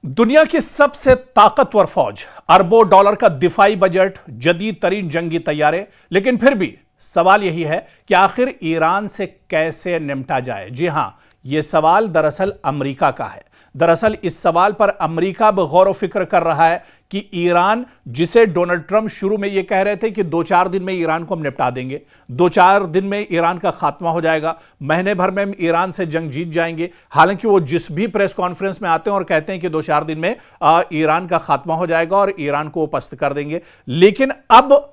दुनिया की सबसे ताकतवर फौज, अरबों डॉलर का दिफाई बजट, जदीद तरीन जंगी तैयारे, लेकिन फिर भी सवाल यही है कि आखिर ईरान से कैसे निपटा जाए। जी हां, यह सवाल दरअसल अमेरिका का है। दरअसल इस सवाल पर अमेरिका अब गौर व फिक्र कर रहा है कि ईरान, जिसे डोनाल्ड ट्रंप शुरू में यह कह रहे थे कि 2-4 दिन में ईरान को हम निपटा देंगे, 2-4 दिन में ईरान का खात्मा हो जाएगा, महीने भर में हम ईरान से जंग जीत जाएंगे। हालांकि वो जिस भी प्रेस कॉन्फ्रेंस में आते हैं और कहते हैं कि 2-4 दिन में ईरान का खात्मा हो जाएगा और ईरान को पस्त कर देंगे, लेकिन अब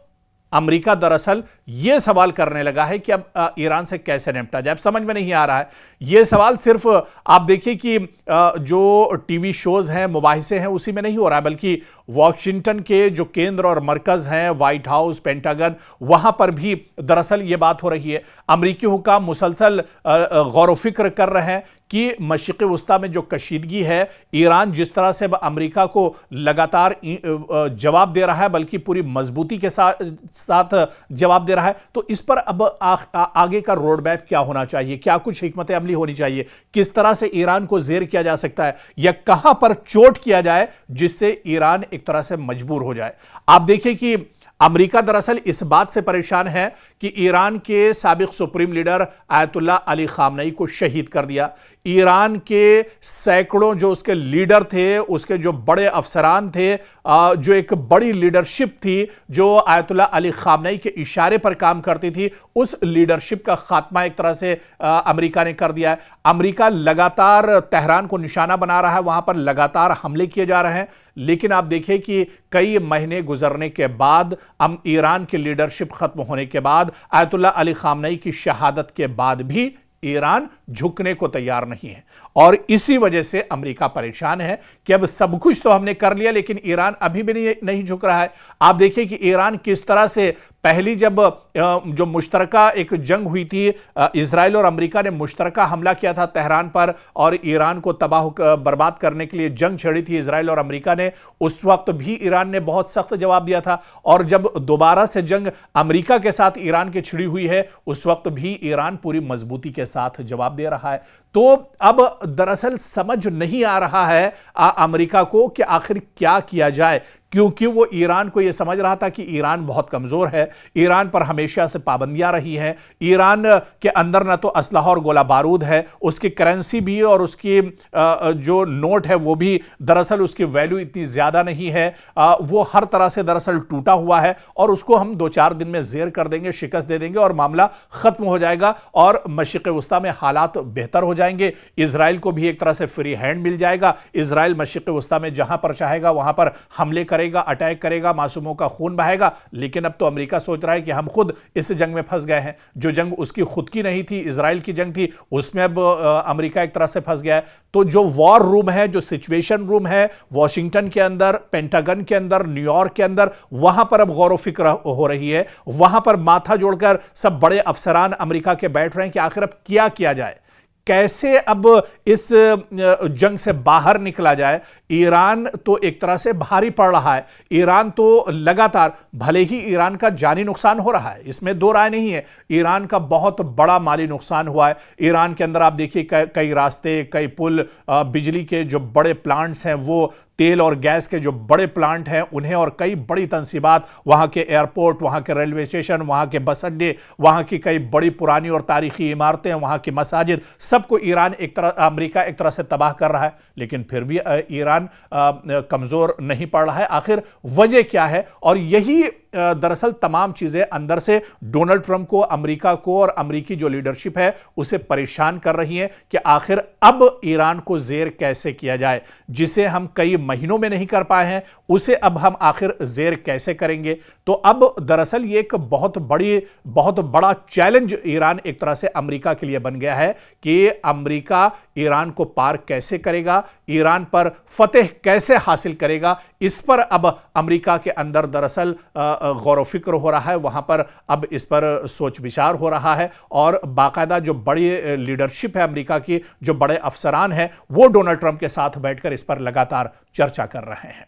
अमेरिका दरअसल यह सवाल करने लगा है कि अब ईरान से कैसे निपटा जाए। अब समझ में नहीं आ रहा है। यह सवाल सिर्फ आप देखिए कि जो टीवी शोज हैं, मुबाहिसे हैं, उसी में नहीं हो रहा है, बल्कि वॉशिंगटन के जो केंद्र और मरकज हैं, व्हाइट हाउस, पेंटागन, वहां पर भी दरअसल यह बात हो रही है। अमेरिकी हुकाम मुसलसल गौर व फिक्र कर रहे हैं कि मशरिक़ वस्ता में जो कशीदगी है, ईरान जिस तरह से अमेरिका को लगातार जवाब दे रहा है, बल्कि पूरी मजबूती के साथ जवाब दे रहा है, तो इस पर अब आगे का रोड मैप क्या होना चाहिए, क्या कुछ हिकमत अमली होनी चाहिए, किस तरह से ईरान को जेर किया जा सकता है, या कहां पर चोट किया जाए जिससे ईरान एक तरह से मजबूर हो जाए। आप देखिए कि अमेरिका दरअसल इस बात से परेशान है कि ईरान के साबिक supreme leader Ayatollah Ali Khamenei को शहीद कर दिया। ईरान के सैकड़ों जो उसके लीडर थे, उसके जो बड़े अफसरान थे, जो एक बड़ी लीडरशिप थी जो आयतुल्लाह अली खामनेई के इशारे पर काम करती थी, उस लीडरशिप का खात्मा एक तरह से अमेरिका ने कर दिया है। अमेरिका लगातार तेहरान को निशाना बना रहा है, वहां पर लगातार हमले किए जा रहे हैं, लेकिन आप देखिए कि कई महीने गुजरने के बाद, ईरान की लीडरशिप खत्म होने के बाद, आयतुल्लाह अली खामनेई की शहादत के बाद भी ईरान झुकने को तैयार नहीं है। और इसी वजह से अमेरिका परेशान है कि अब सब कुछ तो हमने कर लिया, लेकिन ईरान अभी भी नहीं झुक रहा है। आप देखिए कि ईरान किस तरह से पहली जब जो मुश्तरका एक जंग हुई थी, इजराइल और अमेरिका ने मुश्तरका हमला किया था तेहरान पर और ईरान को तबाह बर्बाद करने के लिए जंग छेड़ी थी इजराइल और अमेरिका ने, उस वक्त भी ईरान ने बहुत सख्त जवाब दिया था। और जब दोबारा से जंग अमेरिका के साथ ईरान की छिड़ी हुई है, उस वक्त भी ईरान पूरी मजबूती के साथ जवाब दे रहा है। तो अब दरअसल समझ नहीं आ रहा है अमेरिका को कि आखिर क्या किया जाए, क्योंकि वो ईरान को यह समझ रहा था कि ईरान बहुत कमजोर है, ईरान पर हमेशा से पाबंदियां रही हैं, ईरान के अंदर ना तो असलहा और गोला बारूद है, उसकी करेंसी भी और उसकी जो नोट है वो भी दरअसल उसकी वैल्यू इतनी ज्यादा नहीं है, वो हर तरह से दरअसल टूटा हुआ है, और उसको हम 2-4 दिन में जेर कर देंगे, शिकस्त दे देंगे और मामला खत्म हो जाएगा और मशरिक़ वस्ता में हालात बेहतर हो जाएंगे। इजराइल को भी एक तरह से फ्री हैंड मिल जाएगा। इजराइल मशरिक़ वस्ता में जहां पर चाहेगा वहां पर हमले अटैक करेगा, मासूमों का खून बहेगा। लेकिन अब तो अमेरिका सोच रहा है कि हम खुद इस जंग में फंस गए हैं। जो जंग उसकी खुद की नहीं थी, इजराइल की जंग थी, उसमें अब अमेरिका एक तरह से फंस गया है। तो जो वॉर रूम है, जो सिचुएशन रूम है वॉशिंगटन के अंदर, पेंटागन के अंदर, न्यूयॉर्क के अंदर, वहां पर अब गौर व फिक्र हो रही है। वहां पर माथा जोड़कर सब बड़े अफसरान अमेरिका के बैठ रहे हैं कि आखिर अब क्या किया जाए, कैसे अब इस जंग से बाहर निकला जाए। ईरान तो एक तरह से भारी पड़ रहा है। ईरान तो लगातार, भले ही ईरान का जानी नुकसान हो रहा है, इसमें दो राय नहीं है, ईरान का बहुत बड़ा माली नुकसान हुआ है। ईरान के अंदर आप देखिए कई रास्ते, कई पुल, बिजली के जो बड़े प्लांट्स हैं, वो तेल और गैस के जो बड़े प्लांट हैं उन्हें, और कई बड़ी तंसीबात, वहां के एयरपोर्ट, वहां के रेलवे स्टेशन, वहां के बस अड्डे, वहां की कई बड़ी पुरानी और तारीखी इमारतें, वहां की मसाजिद, सबको ईरान अमेरिका एक तरह से तबाह कर रहा है। लेकिन फिर भी ईरान कमजोर नहीं पड़ रहा है। आखिर वजह क्या है? और यही दरअसल तमाम चीजें अंदर से डोनाल्ड ट्रंप को, अमेरिका को और अमेरिकी जो लीडरशिप है उसे परेशान कर रही है कि आखिर अब ईरान को जेर कैसे किया जाए। जिसे हम कई महीनों में नहीं कर पाए हैं, उसे अब हम आखिर जेर कैसे करेंगे। तो अब दरअसल ये एक बहुत बड़ा चैलेंज ईरान एक तरह से अमेरिका के लिए बन गया है कि अमेरिका ईरान को पार कैसे करेगा, ईरान पर फतेह कैसे हासिल करेगा। इस पर अब अमेरिका के अंदर दरअसल गौर व फिक्र हो रहा है, वहां पर अब इस पर सोच विचार हो रहा है, और बाकायदा जो बड़ी लीडरशिप है अमेरिका की, जो बड़े अफसरान हैं, वो डोनाल्ड ट्रंप के साथ बैठकर इस पर लगातार चर्चा कर रहे हैं।